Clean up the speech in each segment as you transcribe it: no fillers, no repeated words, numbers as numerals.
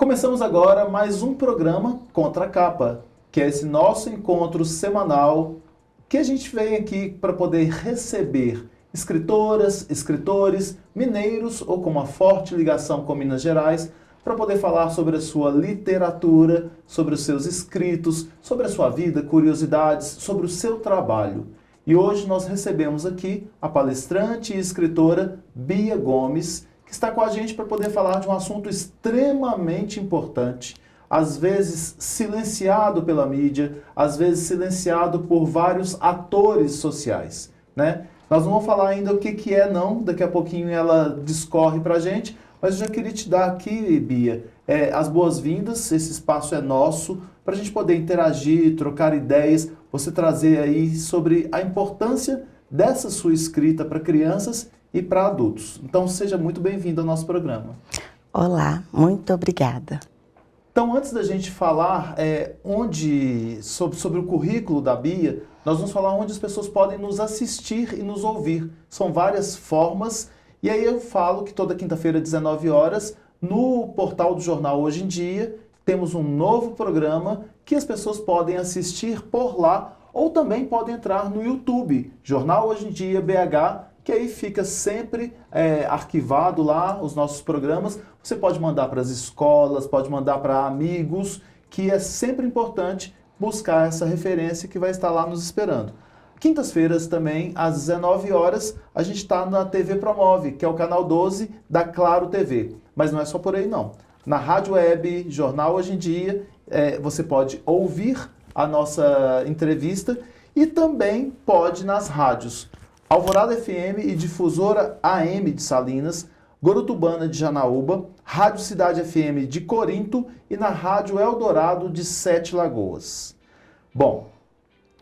Começamos agora mais um programa Contra a Capa, que é esse nosso encontro semanal que a gente vem aqui para poder receber escritoras, escritores, mineiros ou com uma forte ligação com Minas Gerais, para poder falar sobre a sua literatura, sobre os seus escritos, sobre a sua vida, curiosidades, sobre o seu trabalho. E hoje nós recebemos aqui a palestrante e escritora Bia Gomes, que está com a gente para poder falar de um assunto extremamente importante, às vezes silenciado pela mídia, às vezes silenciado por vários atores sociais, né? Nós não vamos falar ainda o que é não, daqui a pouquinho ela discorre para a gente, mas eu já queria te dar aqui, Bia, as boas-vindas, esse espaço é nosso, para a gente poder interagir, trocar ideias, você trazer aí sobre a importância dessa sua escrita para crianças e para adultos. Então, seja muito bem-vindo ao nosso programa. Olá, muito obrigada. Então, antes da gente falar sobre o currículo da Bia, nós vamos falar onde as pessoas podem nos assistir e nos ouvir. São várias formas, e aí eu falo que toda quinta-feira, 19 horas, no portal do Jornal Hoje em Dia, temos um novo programa que as pessoas podem assistir por lá, ou também podem entrar no YouTube, Jornal Hoje em Dia BH, que aí fica sempre arquivado lá os nossos programas. Você pode mandar para as escolas, pode mandar para amigos, que é sempre importante buscar essa referência que vai estar lá nos esperando. Quintas-feiras também, às 19 horas, a gente está na TV Promove, que é o canal 12 da Claro TV. Mas não é só por aí não. Na Rádio Web, Jornal Hoje em Dia, você pode ouvir a nossa entrevista e também pode nas rádios Alvorada FM e Difusora AM de Salinas, Gorutubana de Janaúba, Rádio Cidade FM de Corinto e na Rádio Eldorado de Sete Lagoas. Bom,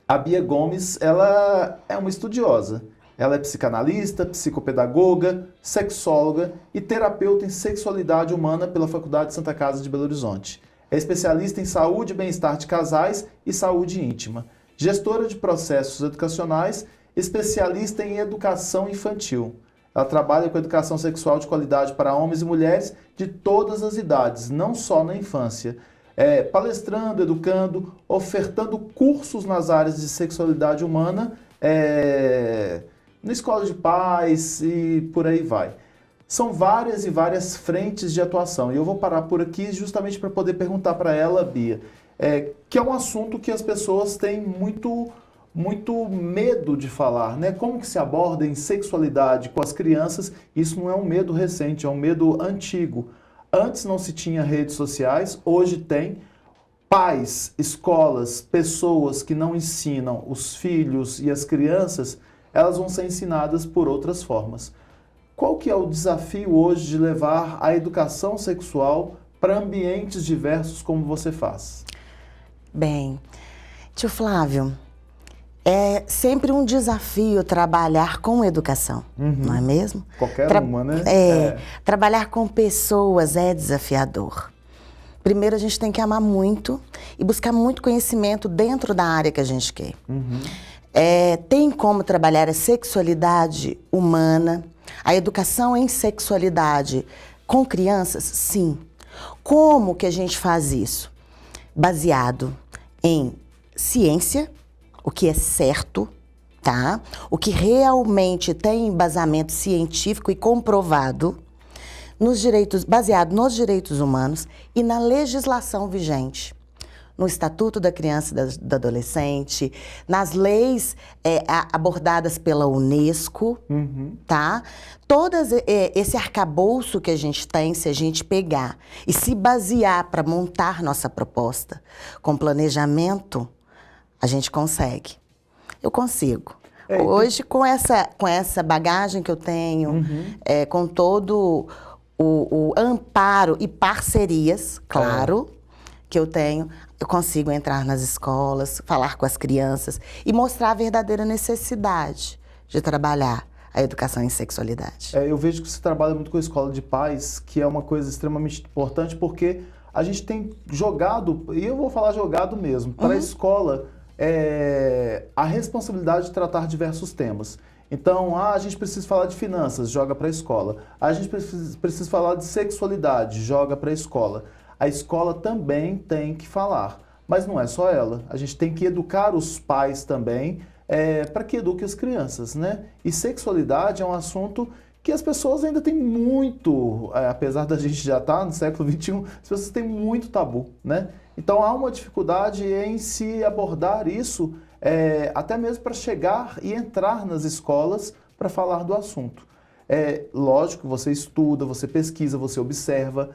a Bia Gomes, ela é uma estudiosa. Ela é psicanalista, psicopedagoga, sexóloga e terapeuta em sexualidade humana pela Faculdade Santa Casa de Belo Horizonte. É especialista em saúde e bem-estar de casais e saúde íntima. Gestora de processos educacionais, especialista em educação infantil. Ela trabalha com educação sexual de qualidade para homens e mulheres de todas as idades, não só na infância. Palestrando, educando, ofertando cursos nas áreas de sexualidade humana, na escola de pais e por aí vai. São várias e várias frentes de atuação. E eu vou parar por aqui justamente para poder perguntar para ela, Bia, que é um assunto que as pessoas têm muito medo de falar, né? Como que se aborda em sexualidade com as crianças? Isso não é um medo recente, é um medo antigo. Antes não se tinha redes sociais, hoje tem. Pais, escolas, pessoas que não ensinam os filhos e as crianças, elas vão ser ensinadas por outras formas. Qual que é o desafio hoje de levar a educação sexual para ambientes diversos como você faz? Bem, tio Flávio, é sempre um desafio trabalhar com educação, não é mesmo? Qualquer uma, né? Trabalhar com pessoas é desafiador. Primeiro a gente tem que amar muito e buscar muito conhecimento dentro da área que a gente quer. Tem como trabalhar a sexualidade humana, a educação em sexualidade com crianças? Sim. Como que a gente faz isso? Baseado em ciência, o que é certo, tá? O que realmente tem embasamento científico e comprovado, baseado nos direitos humanos e na legislação vigente. No Estatuto da Criança e do Adolescente, nas leis abordadas pela Unesco, tá? Esse arcabouço que a gente tem, se a gente pegar e se basear para montar nossa proposta com planejamento, a gente consegue. Eu consigo. Hoje, com essa bagagem que eu tenho, com todo o amparo e parcerias, claro, que eu tenho, eu consigo entrar nas escolas, falar com as crianças e mostrar a verdadeira necessidade de trabalhar a educação em sexualidade. Eu vejo que você trabalha muito com a escola de pais, que é uma coisa extremamente importante, porque a gente tem jogado, e eu vou falar jogado mesmo, para a escola a responsabilidade de tratar diversos temas. Então, a gente precisa falar de finanças, joga para a escola. A gente precisa falar de sexualidade, joga para a escola. a escola também tem que falar. Mas não é só ela, a gente tem que educar os pais também, para que eduque as crianças, né? E sexualidade é um assunto que as pessoas ainda têm muito, apesar da gente já estar no século XXI, as pessoas têm muito tabu, né? Então há uma dificuldade em se abordar isso, até mesmo para chegar e entrar nas escolas para falar do assunto. Lógico, você estuda, você pesquisa, você observa,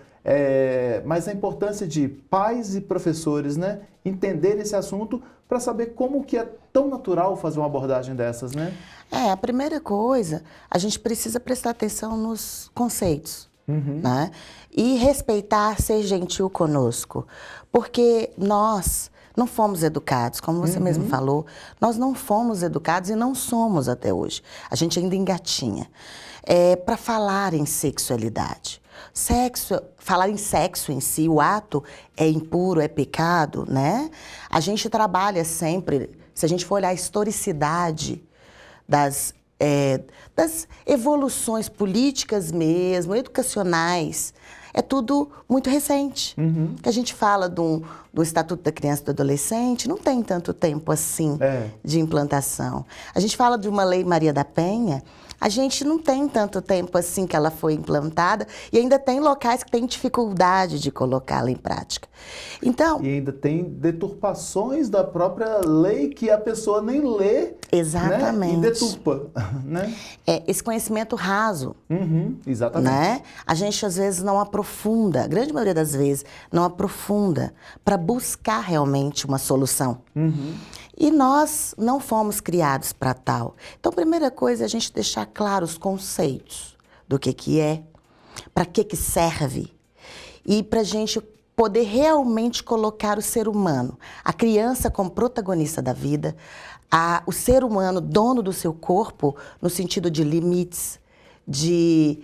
mas a importância de pais e professores, né, entender esse assunto para saber como que é tão natural fazer uma abordagem dessas, né? A primeira coisa, a gente precisa prestar atenção nos conceitos, né? E respeitar, ser gentil conosco, porque nós não fomos educados, como você mesmo falou, nós não fomos educados e não somos até hoje. A gente ainda engatinha. Para falar em sexualidade. Falar em sexo em si, o ato é impuro, é pecado, né? A gente trabalha sempre, se a gente for olhar a historicidade das evoluções políticas mesmo, educacionais, é tudo muito recente. Que a gente fala do Estatuto da Criança e do Adolescente, não tem tanto tempo assim de implantação. A gente fala de uma Lei Maria da Penha, a gente não tem tanto tempo assim que ela foi implantada e ainda tem locais que têm dificuldade de colocá-la em prática. Então, e ainda tem deturpações da própria lei que a pessoa nem lê, exatamente, né? E deturpa, né? Esse conhecimento raso, exatamente. Né? A gente às vezes não aprofunda, a grande maioria das vezes não aprofunda para buscar realmente uma solução. E nós não fomos criados para tal. Então, a primeira coisa é a gente deixar claros os conceitos do que é, para que serve, e para a gente poder realmente colocar o ser humano, a criança como protagonista da vida, o ser humano dono do seu corpo, no sentido de limites, de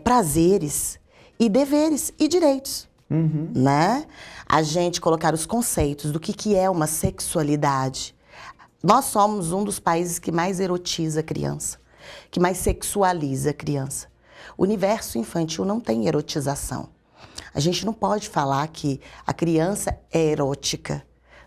prazeres e deveres e direitos. Né? A gente colocar os conceitos do que é uma sexualidade. Nós somos um dos países que mais erotiza a criança, que mais sexualiza a criança. O universo infantil não tem erotização. A gente não pode falar que a criança é erótica.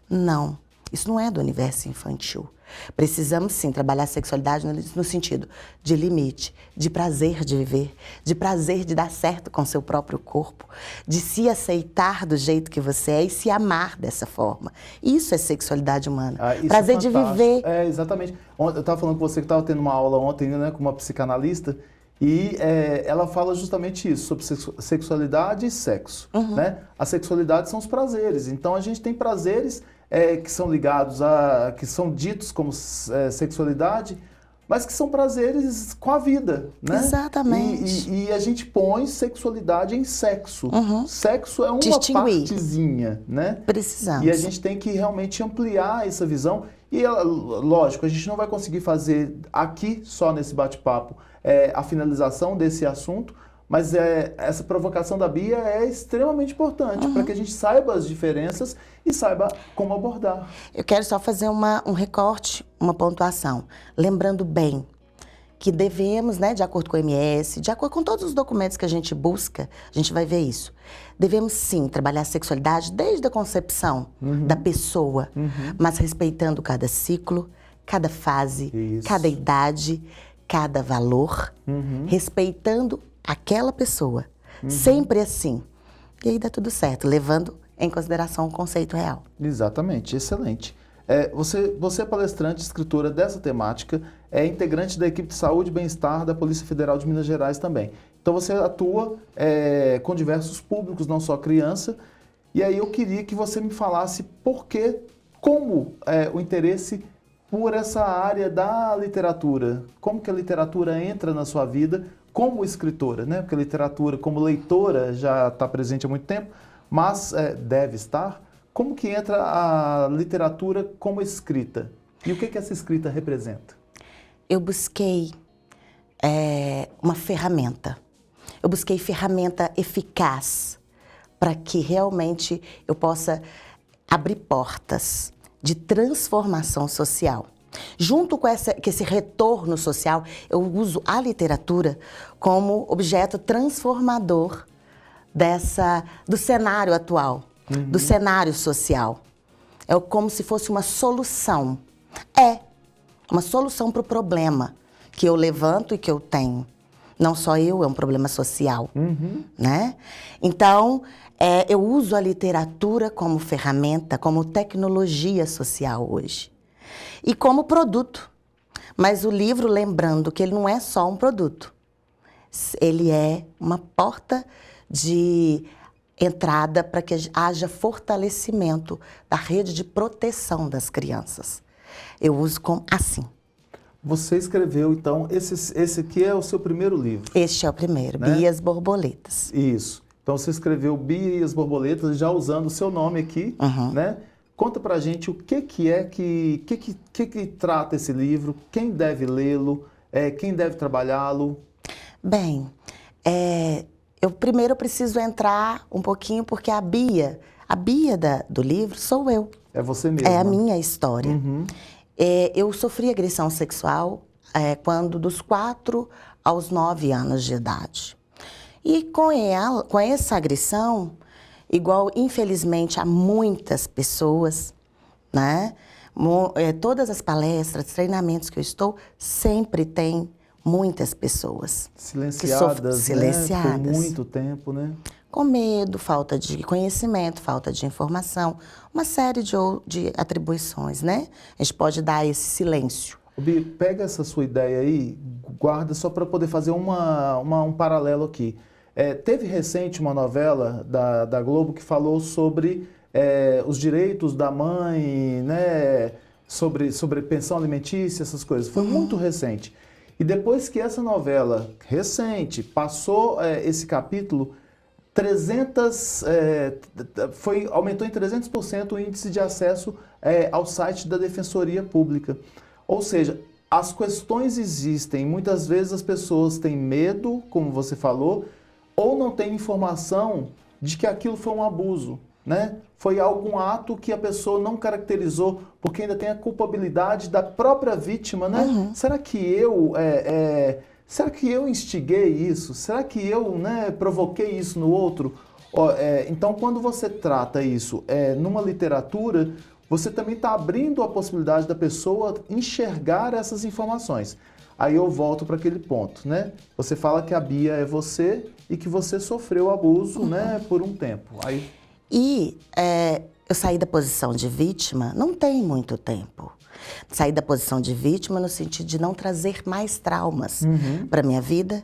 Não, isso não é do universo infantil. Precisamos, sim, trabalhar a sexualidade no sentido de limite, de prazer de viver, de prazer de dar certo com seu próprio corpo, de se aceitar do jeito que você é e se amar dessa forma. Isso é sexualidade humana. Prazer de viver. Exatamente. Eu estava falando com você que estava tendo uma aula ontem, né, com uma psicanalista, e ela fala justamente isso, sobre sexualidade e sexo. Né? A sexualidade são os prazeres. Então, a gente tem prazeres que são ligados que são ditos como sexualidade, mas que são prazeres com a vida, né? Exatamente. E a gente põe sexualidade em sexo. Sexo é uma partezinha, né? Precisamos. E a gente tem que realmente ampliar essa visão. E, lógico, a gente não vai conseguir fazer aqui, só nesse bate-papo, a finalização desse assunto, mas essa provocação da Bia é extremamente importante para que a gente saiba as diferenças e saiba como abordar. Eu quero só fazer um recorte, uma pontuação. Lembrando bem que devemos, né, de acordo com o OMS, de acordo com todos os documentos que a gente busca, a gente vai ver isso. Devemos, sim, trabalhar a sexualidade desde a concepção da pessoa, mas respeitando cada ciclo, cada fase, cada idade, cada valor, respeitando aquela pessoa. Sempre assim. E aí dá tudo certo, levando em consideração o conceito real. Exatamente, excelente. Você é palestrante, escritora dessa temática, é integrante da equipe de saúde e bem-estar da Polícia Federal de Minas Gerais também. Então você atua com diversos públicos, não só criança. E aí eu queria que você me falasse como o interesse por essa área da literatura. Como que a literatura entra na sua vida como escritora, né? Porque a literatura como leitora já está presente há muito tempo, mas deve estar. Como que entra a literatura como escrita? E o que essa escrita representa? Eu busquei uma ferramenta. Eu busquei ferramenta eficaz para que realmente eu possa abrir portas de transformação social. Junto com esse retorno social, eu uso a literatura como objeto transformador do cenário atual, do cenário social. É como se fosse uma solução. É uma solução para o problema que eu levanto e que eu tenho. Não só eu, é um problema social, né? Então, eu uso a literatura como ferramenta, como tecnologia social hoje. E como produto. Mas o livro, lembrando que ele não é só um produto. Ele é uma porta de entrada para que haja fortalecimento da rede de proteção das crianças. Eu uso assim. Você escreveu, então, esse aqui é o seu primeiro livro? Este é o primeiro, né? Bia e as Borboletas. Isso. Então, você escreveu Bia e as Borboletas, já usando o seu nome aqui, né? Conta pra gente o que trata esse livro, quem deve lê-lo, quem deve trabalhá-lo. Bem, primeiro eu preciso entrar um pouquinho, porque a Bia do livro sou eu. É você mesma. É a minha história. Eu sofri agressão sexual quando dos 4 aos 9 anos de idade. E com essa agressão, igual infelizmente a muitas pessoas, né? Todas as palestras, treinamentos que eu estou, sempre tem muitas pessoas silenciadas, silenciadas, por muito tempo, né? Com medo, falta de conhecimento, falta de informação, uma série de atribuições, né? A gente pode dar esse silêncio. Bi, pega essa sua ideia aí, guarda só para poder fazer um paralelo aqui. Teve recente uma novela da Globo que falou sobre os direitos da mãe, né? Sobre pensão alimentícia, essas coisas. Foi muito recente. E depois que essa novela recente passou esse capítulo, aumentou em 300% o índice de acesso ao site da Defensoria Pública. Ou seja, as questões existem, muitas vezes as pessoas têm medo, como você falou, ou não têm informação de que aquilo foi um abuso, né? Foi algum ato que a pessoa não caracterizou, porque ainda tem a culpabilidade da própria vítima, né? Será que eu instiguei isso? Será que eu, né, provoquei isso no outro? Então, quando você trata isso numa literatura, você também está abrindo a possibilidade da pessoa enxergar essas informações. Aí eu volto para aquele ponto, né? Você fala que a Bia é você e que você sofreu abuso, né, por um tempo. E eu saí da posição de vítima não tem muito tempo. Saí da posição de vítima no sentido de não trazer mais traumas para a minha vida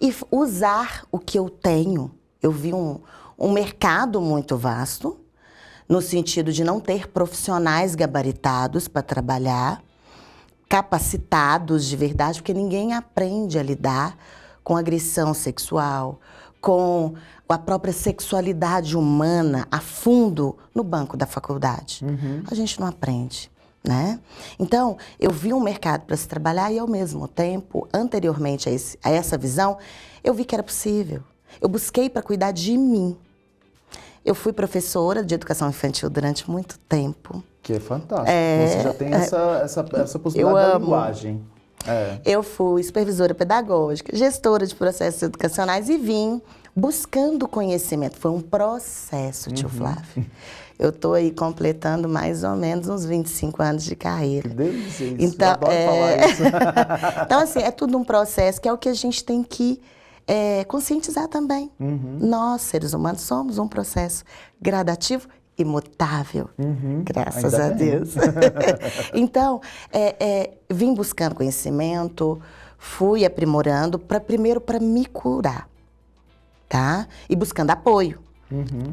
e usar o que eu tenho. Eu vi um mercado muito vasto, no sentido de não ter profissionais gabaritados para trabalhar, capacitados de verdade, porque ninguém aprende a lidar com agressão sexual, com a própria sexualidade humana a fundo no banco da faculdade. A gente não aprende, né? Então, eu vi um mercado para se trabalhar e, ao mesmo tempo, anteriormente a essa visão, eu vi que era possível. Eu busquei para cuidar de mim. Eu fui professora de educação infantil durante muito tempo. Que é fantástico. Você já tem essa possibilidade da linguagem. Eu fui supervisora pedagógica, gestora de processos educacionais e vim buscando conhecimento. Foi um processo, tio Flávio. Eu estou aí completando mais ou menos uns 25 anos de carreira. Que delícia isso. Então, eu adoro falar isso. Então, assim, é tudo um processo que é o que a gente tem que conscientizar também. Nós, seres humanos, somos um processo gradativo, imutável, graças a Deus. Então, vim buscando conhecimento, fui aprimorando, primeiro para me curar, tá? E buscando apoio,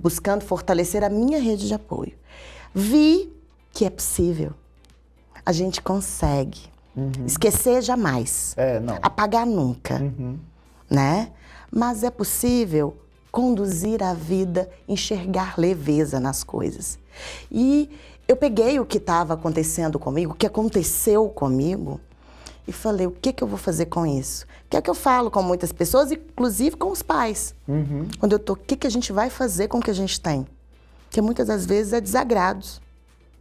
buscando fortalecer a minha rede de apoio. Vi que é possível, a gente consegue. Esquecer jamais, não. apagar nunca, né? Mas é possível conduzir a vida, enxergar leveza nas coisas. E eu peguei o que estava acontecendo comigo, o que aconteceu comigo, e falei, o que eu vou fazer com isso? Que é que eu falo com muitas pessoas, inclusive com os pais. Quando eu tô, o que a gente vai fazer com o que a gente tem? Porque muitas das vezes é desagrados,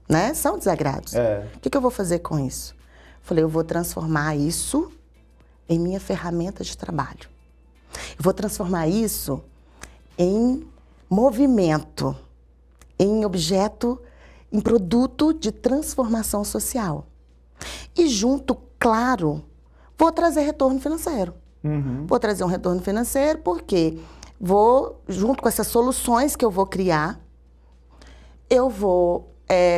né? São desagrados. O que eu vou fazer com isso? Falei, eu vou transformar isso em minha ferramenta de trabalho. Eu vou transformar isso em movimento, em objeto, em produto de transformação social. E junto, claro, vou trazer retorno financeiro. Vou trazer um retorno financeiro porque vou, junto com essas soluções que eu vou criar, eu vou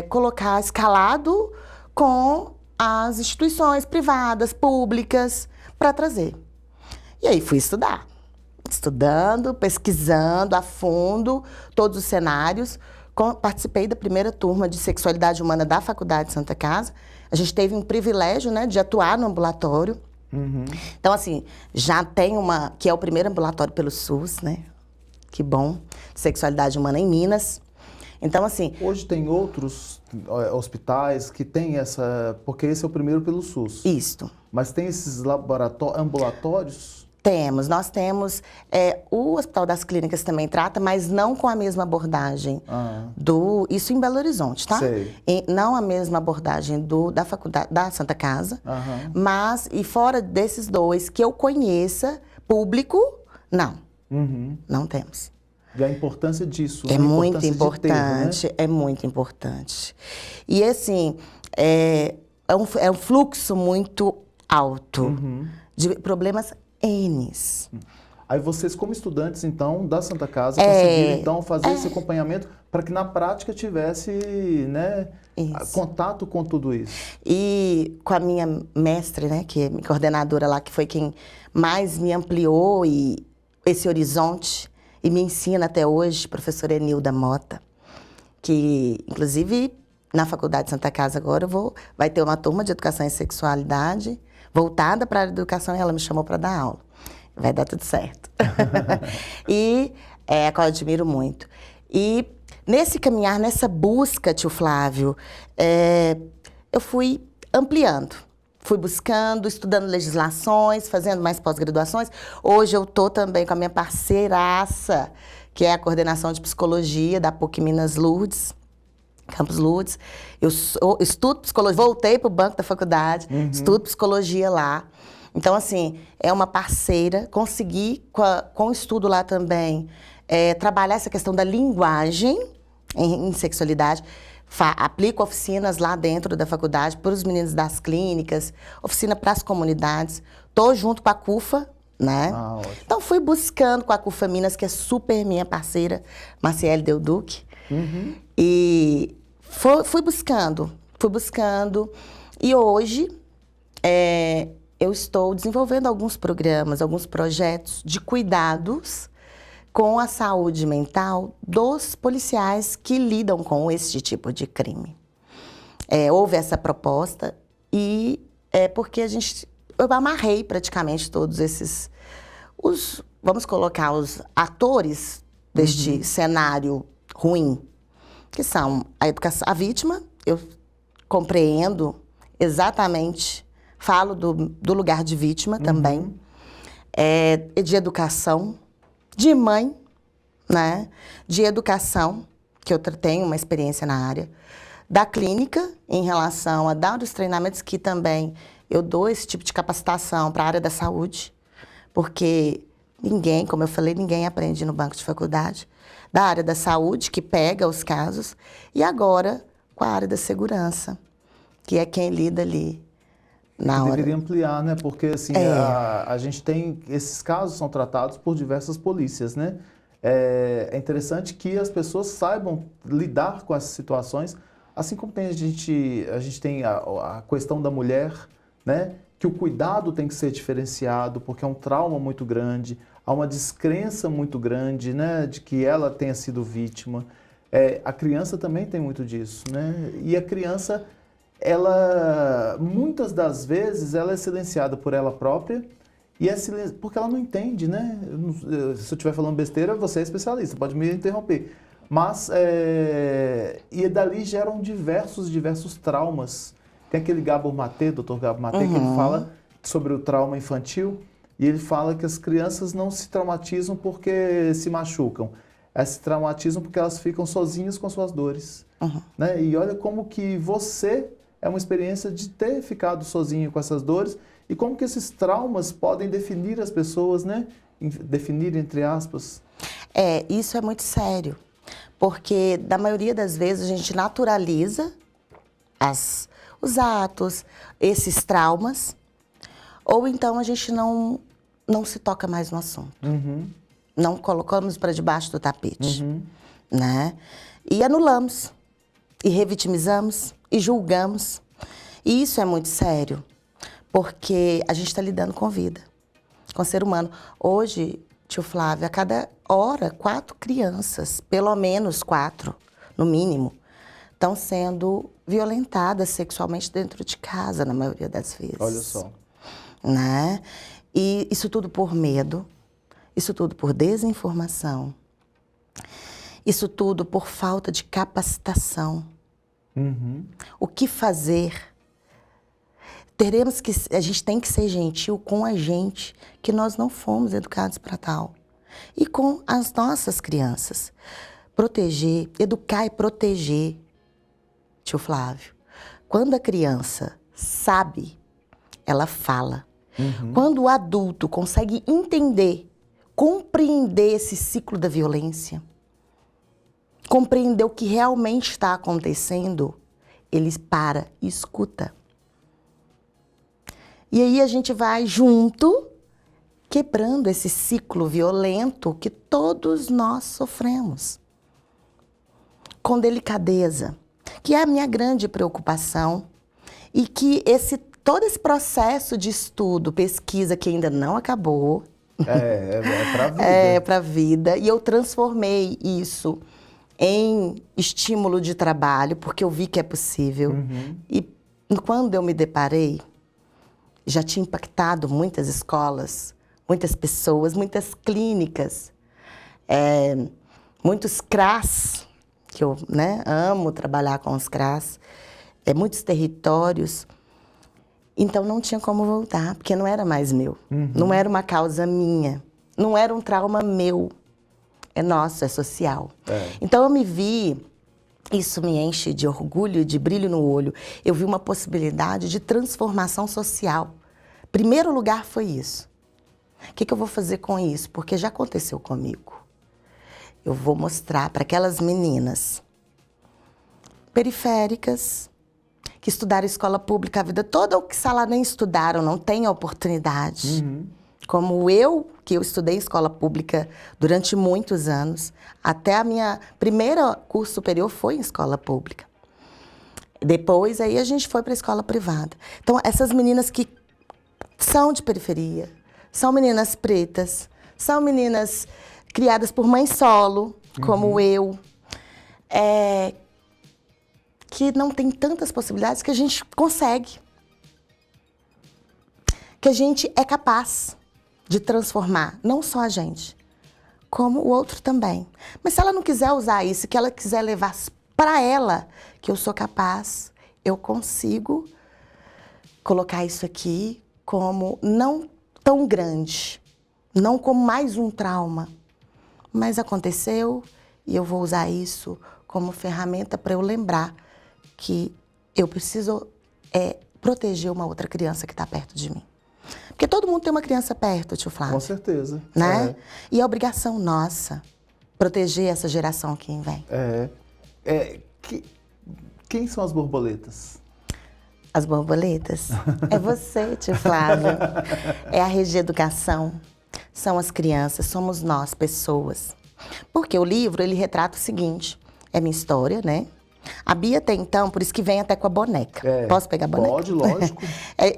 colocar escalado com as instituições privadas, públicas, para trazer. E aí fui estudar. Estudando, pesquisando a fundo todos os cenários. Participei da primeira turma de sexualidade humana da Faculdade de Santa Casa. A gente teve um privilégio, né, de atuar no ambulatório. Então, assim, já tem que é o primeiro ambulatório pelo SUS, né? Que bom. Sexualidade humana em Minas. Então, assim... Hoje tem outros hospitais que têm essa... Porque esse é o primeiro pelo SUS. Isto. Mas tem esses ambulatórios? Temos. Nós temos... o Hospital das Clínicas também trata, mas não com a mesma abordagem isso em Belo Horizonte, tá? Sei. Não a mesma abordagem da Faculdade da Santa Casa, mas, e fora desses dois que eu conheça, público, não. Não temos. E a importância disso. É muito importante, é muito importante. E assim, é um fluxo muito alto de problemas N's. Aí vocês, como estudantes, então, da Santa Casa, conseguiram, então, fazer esse acompanhamento para que na prática tivesse, né, contato com tudo isso. E com a minha mestre, né, que é minha coordenadora lá, que foi quem mais me ampliou esse horizonte e me ensina até hoje, professora Enilda Mota, que, inclusive, na Faculdade de Santa Casa agora vai ter uma turma de Educação e Sexualidade voltada para a educação e ela me chamou para dar aula. Vai dar tudo certo. E a qual eu admiro muito. E nesse caminhar, nessa busca, tio Flávio, eu fui ampliando. Fui buscando, estudando legislações, fazendo mais pós-graduações. Hoje eu estou também com a minha parceiraça, que é a coordenação de psicologia da PUC Minas Lourdes, Campus Lourdes. Eu estudo psicologia, voltei para o banco da faculdade, estudo psicologia lá. Então, assim, é uma parceira. Consegui, com o estudo lá também, trabalhar essa questão da linguagem em sexualidade. Aplico oficinas lá dentro da faculdade para os meninos das clínicas, oficina para as comunidades. Estou junto com a CUFA, né? Então, fui buscando com a CUFA Minas, que é super minha parceira, Marciele Deuduc. E fui buscando. E hoje, eu estou desenvolvendo alguns programas, alguns projetos de cuidados com a saúde mental dos policiais que lidam com esse tipo de crime. Houve essa proposta e porque eu amarrei praticamente todos esses, vamos colocar os atores deste cenário ruim, que são a vítima, eu compreendo exatamente, falo do lugar de vítima também, de educação, de mãe, né? De educação, que eu tenho uma experiência na área, da clínica, em relação a dar os treinamentos que também eu dou esse tipo de capacitação para a área da saúde, porque ninguém, como eu falei, ninguém aprende no banco de faculdade, da área da saúde, que pega os casos, e agora com a área da segurança, que é quem lida ali na hora. Deveria ampliar, né? Porque, assim, a gente tem... Esses casos são tratados por diversas polícias, né? É interessante que as pessoas saibam lidar com essas situações, assim como a gente tem a questão da mulher, né? Que o cuidado tem que ser diferenciado, porque é um trauma muito grande, há uma descrença muito grande, né? De que ela tenha sido vítima. A criança também tem muito disso, né? E a criança... muitas das vezes, ela é silenciada por ela própria e porque ela não entende, né? Se eu estiver falando besteira, você é especialista, pode me interromper. Mas, e dali geram diversos traumas. Tem aquele Gabor Maté, Dr. Gabor Maté, que ele fala sobre o trauma infantil e ele fala que as crianças não se traumatizam porque se machucam. Elas se traumatizam porque elas ficam sozinhas com as suas dores. Né? E olha como que você... É uma experiência de ter ficado sozinho com essas dores e como que esses traumas podem definir as pessoas, né? definir, entre aspas? Isso é muito sério, porque da maioria das vezes a gente naturaliza os atos, esses traumas, ou então a gente não se toca mais no assunto. Não colocamos para debaixo do tapete, né? E anulamos, e revitimizamos, e julgamos. E isso é muito sério, porque a gente está lidando com vida, com ser humano. Hoje, tio Flávio, a cada hora, 4 crianças, pelo menos 4, no mínimo, estão sendo violentadas sexualmente dentro de casa, na maioria das vezes. Olha só. Né? E isso tudo por medo, isso tudo por desinformação, isso tudo por falta de capacitação. O que fazer? A gente tem que ser gentil com a gente, que nós não fomos educados para tal. E com as nossas crianças. Proteger, educar e proteger. Tio Flávio, quando a criança sabe, ela fala. Quando o adulto consegue entender, compreender esse ciclo da violência, compreender o que realmente está acontecendo, ele para e escuta. E aí a gente vai junto, quebrando esse ciclo violento que todos nós sofremos. Com delicadeza, que é a minha grande preocupação, e que todo esse processo de estudo, pesquisa que ainda não acabou. É para a vida. É para a vida. E eu transformei isso em estímulo de trabalho, porque eu vi que é possível. E quando eu me deparei, já tinha impactado muitas escolas, muitas pessoas, muitas clínicas, muitos CRAS, que eu amo trabalhar com os CRAS, muitos territórios. Então não tinha como voltar, porque não era mais meu. Não era uma causa minha, não era um trauma meu. É nosso, é social. Então eu me vi, isso me enche de orgulho e de brilho no olho. Eu vi uma possibilidade de transformação social. Primeiro lugar foi isso. O que eu vou fazer com isso? Porque já aconteceu comigo. Eu vou mostrar para aquelas meninas periféricas, que estudaram escola pública a vida toda, ou que, sei lá, nem estudaram, não têm oportunidade. Como eu, que eu estudei escola pública durante muitos anos, até a minha primeira curso superior foi em escola pública. Depois, aí a gente foi para a escola privada. Então, essas meninas que são de periferia, são meninas pretas, são meninas criadas por mãe solo, como eu, que não tem tantas possibilidades, que a gente consegue. Que a gente é capaz de transformar, não só a gente, como o outro também. Mas se ela não quiser usar isso, que ela quiser levar para ela, que eu sou capaz, eu consigo colocar isso aqui como não tão grande, não como mais um trauma, mas aconteceu e eu vou usar isso como ferramenta para eu lembrar que eu preciso proteger uma outra criança que está perto de mim. Porque todo mundo tem uma criança perto, tio Flávio. Com certeza. Né? E é obrigação nossa proteger essa geração que vem. Quem são as borboletas? As borboletas? É você, tio Flávio. É a Regeducação. São as crianças, somos nós, pessoas. Porque o livro, ele retrata o seguinte, é minha história, né? A Bia tem, então, por isso que vem até com a boneca. Posso pegar a boneca? Pode, lógico.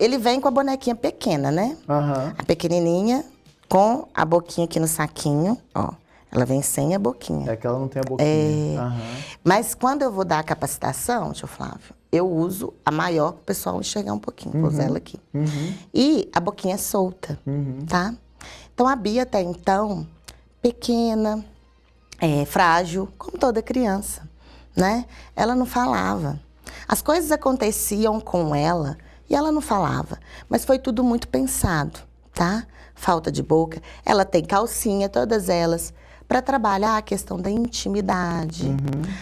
Ele vem com a bonequinha pequena, né? A pequenininha, com a boquinha aqui no saquinho, ó. Ela vem sem a boquinha. É que ela não tem a boquinha. Mas quando eu vou dar a capacitação, tio Flávio, eu uso a maior para o pessoal enxergar um pouquinho. Vou usar ela aqui. E a boquinha é solta, tá? Então, a Bia até então, pequena, frágil, como toda criança, né? Ela não falava. As coisas aconteciam com ela e ela não falava. Mas foi tudo muito pensado, tá? Falta de boca. Ela tem calcinha, todas elas. para trabalhar a questão da intimidade,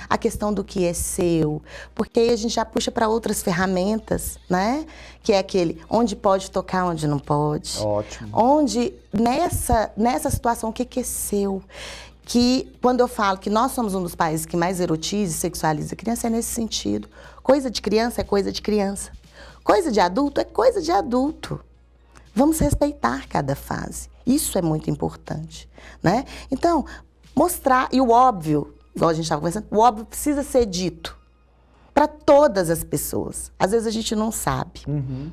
a questão do que é seu, porque aí a gente já puxa para outras ferramentas, né? Que é aquele onde pode tocar, onde não pode. Ótimo. Onde, nessa situação, o que é seu? Que quando eu falo que nós somos um dos países que mais erotiza e sexualiza a criança, é nesse sentido. Coisa de criança é coisa de criança. Coisa de adulto é coisa de adulto. Vamos respeitar cada fase. Isso é muito importante, né? Então, mostrar, e o óbvio, igual a gente estava conversando, o óbvio precisa ser dito para todas as pessoas. Às vezes a gente não sabe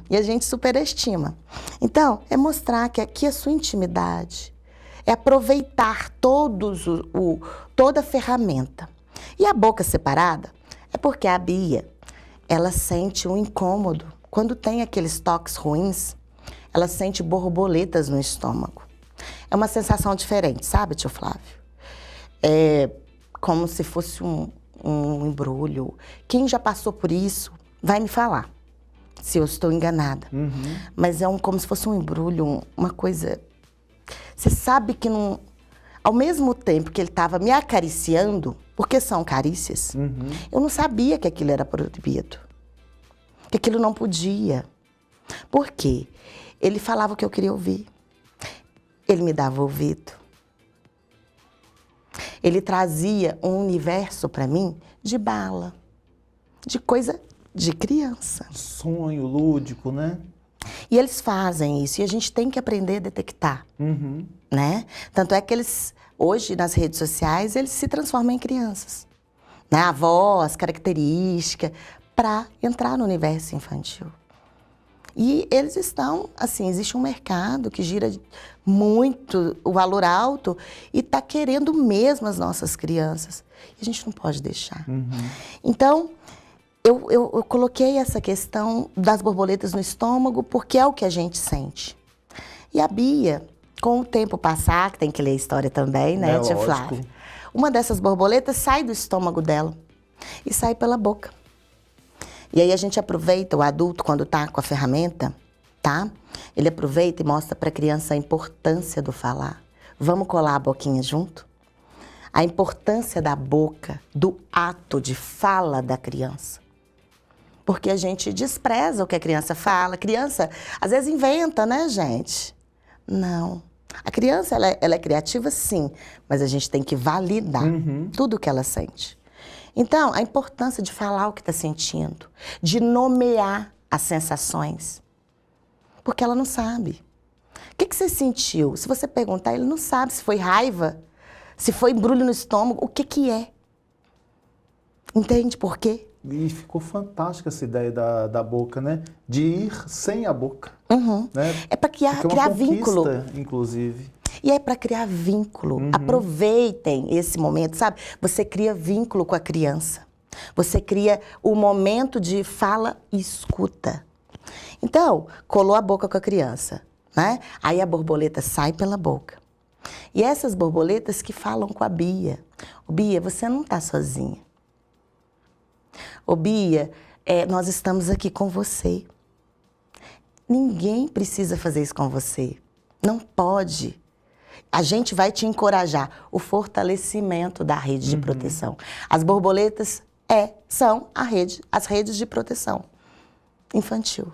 e a gente superestima. Então, é mostrar que aqui a sua intimidade é aproveitar toda a ferramenta. E a boca separada é porque a Bia, ela sente um incômodo. Quando tem aqueles toques ruins, ela sente borboletas no estômago. É uma sensação diferente, sabe, tio Flávio? É como se fosse um embrulho. Quem já passou por isso vai me falar, se eu estou enganada. Mas é como se fosse um embrulho, uma coisa... Você sabe que não... Ao mesmo tempo que ele estava me acariciando, porque são carícias, eu não sabia que aquilo era proibido. Que aquilo não podia. Por quê? Ele falava o que eu queria ouvir. Ele me dava ouvido. Ele trazia um universo para mim de bala, de coisa de criança. Sonho lúdico, né? E eles fazem isso e a gente tem que aprender a detectar, né? Tanto é que eles, hoje, nas redes sociais, eles se transformam em crianças. Né? A voz, característica, para entrar no universo infantil. E eles estão, assim, existe um mercado que gira muito, o valor alto, e está querendo mesmo as nossas crianças. E a gente não pode deixar. Então, eu coloquei essa questão das borboletas no estômago, porque é o que a gente sente. E a Bia, com o tempo passar, que tem que ler a história também, né, tia Flávia? Uma dessas borboletas sai do estômago dela e sai pela boca. E aí a gente aproveita, o adulto, quando tá com a ferramenta, tá? Ele aproveita e mostra para a criança a importância do falar. Vamos colar a boquinha junto? A importância da boca, do ato de fala da criança. Porque a gente despreza o que a criança fala. A criança, às vezes, inventa, né, gente? Não. A criança, ela é criativa, sim, mas a gente tem que validar tudo o que ela sente. Então, a importância de falar o que está sentindo, de nomear as sensações. Porque ela não sabe. O que você sentiu? Se você perguntar, ele não sabe se foi raiva, se foi embrulho no estômago, o que é. Entende por quê? E ficou fantástica essa ideia da boca, né? De ir sem a boca. Né? É para criar vínculo. Inclusive. E é para criar vínculo. Aproveitem esse momento, sabe? Você cria vínculo com a criança. Você cria o momento de fala e escuta. Então, colou a boca com a criança, né? Aí a borboleta sai pela boca. E essas borboletas que falam com a Bia. Ô, Bia, você não está sozinha. Ô, Bia, nós estamos aqui com você. Ninguém precisa fazer isso com você. Não pode. A gente vai te encorajar. O fortalecimento da rede de proteção. As borboletas são as redes de proteção infantil.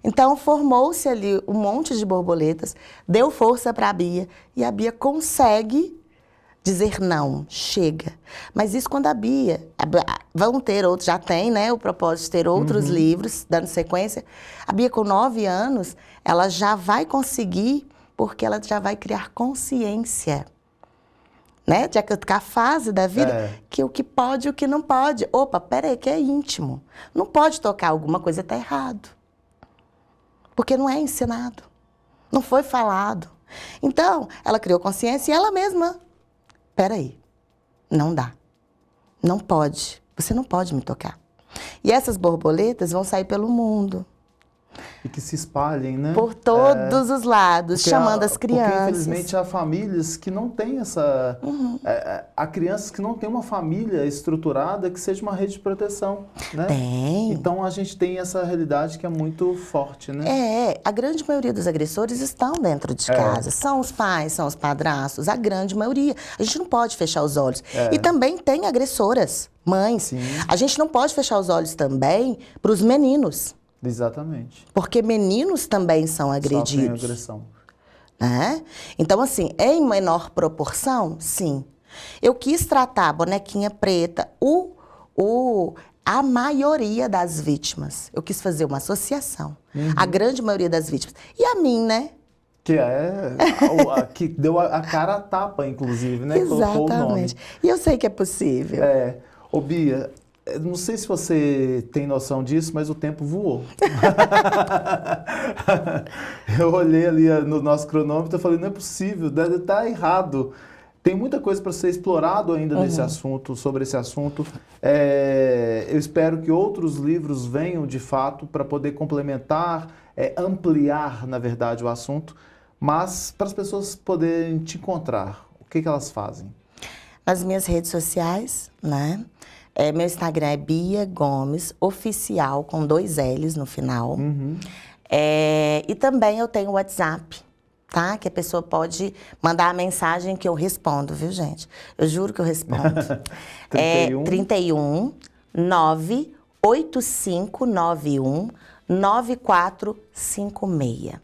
Então, formou-se ali um monte de borboletas, deu força para a Bia, e a Bia consegue dizer não, chega. Mas isso quando a Bia... Vão ter outros, já tem, né, o propósito de ter outros livros, dando sequência. A Bia, com 9 anos, ela já vai conseguir, porque ela já vai criar consciência, né? De a fase da vida, que o que pode e o que não pode. Opa, peraí, que é íntimo. Não pode tocar, alguma coisa está errado. Porque não é ensinado, não foi falado. Então, ela criou consciência e ela mesma, peraí, não dá, não pode, você não pode me tocar. E essas borboletas vão sair pelo mundo. E que se espalhem, né? Por todos os lados, chamando as crianças. Porque, infelizmente, há famílias que não têm essa... há crianças que não têm uma família estruturada que seja uma rede de proteção, né? Tem. Então, a gente tem essa realidade que é muito forte, né? A grande maioria dos agressores estão dentro de casa. São os pais, são os padrastos, a grande maioria. A gente não pode fechar os olhos. E também tem agressoras, mães. Sim. A gente não pode fechar os olhos também para os meninos. Exatamente. Porque meninos também são agredidos. Sofrem agressão. Né? Então, assim, em menor proporção, sim. Eu quis tratar a bonequinha preta, a maioria das vítimas. Eu quis fazer uma associação. A grande maioria das vítimas. E a mim, né? Que que deu a cara a tapa, inclusive, né? Exatamente. Colocou o nome. E eu sei que é possível. Ô Bia, não sei se você tem noção disso, mas o tempo voou. Eu olhei ali no nosso cronômetro e falei, não é possível, deve estar errado. Tem muita coisa para ser explorado ainda nesse assunto, sobre esse assunto. Eu espero que outros livros venham, de fato, para poder complementar, ampliar, na verdade, o assunto. Mas para as pessoas poderem te encontrar, o que elas fazem? Nas minhas redes sociais, né? Meu Instagram é Bia Gomes Oficial, com 2 L's no final. E também eu tenho o WhatsApp, tá? Que a pessoa pode mandar a mensagem que eu respondo, viu, gente? Eu juro que eu respondo. 31 98591 9456.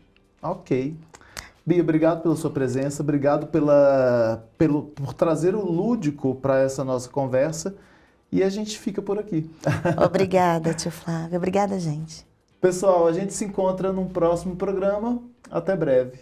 Ok. Bia, obrigado pela sua presença, obrigado por trazer o lúdico para essa nossa conversa e a gente fica por aqui. Obrigada, tio Flávio. Obrigada, gente. Pessoal, a gente se encontra num próximo programa. Até breve.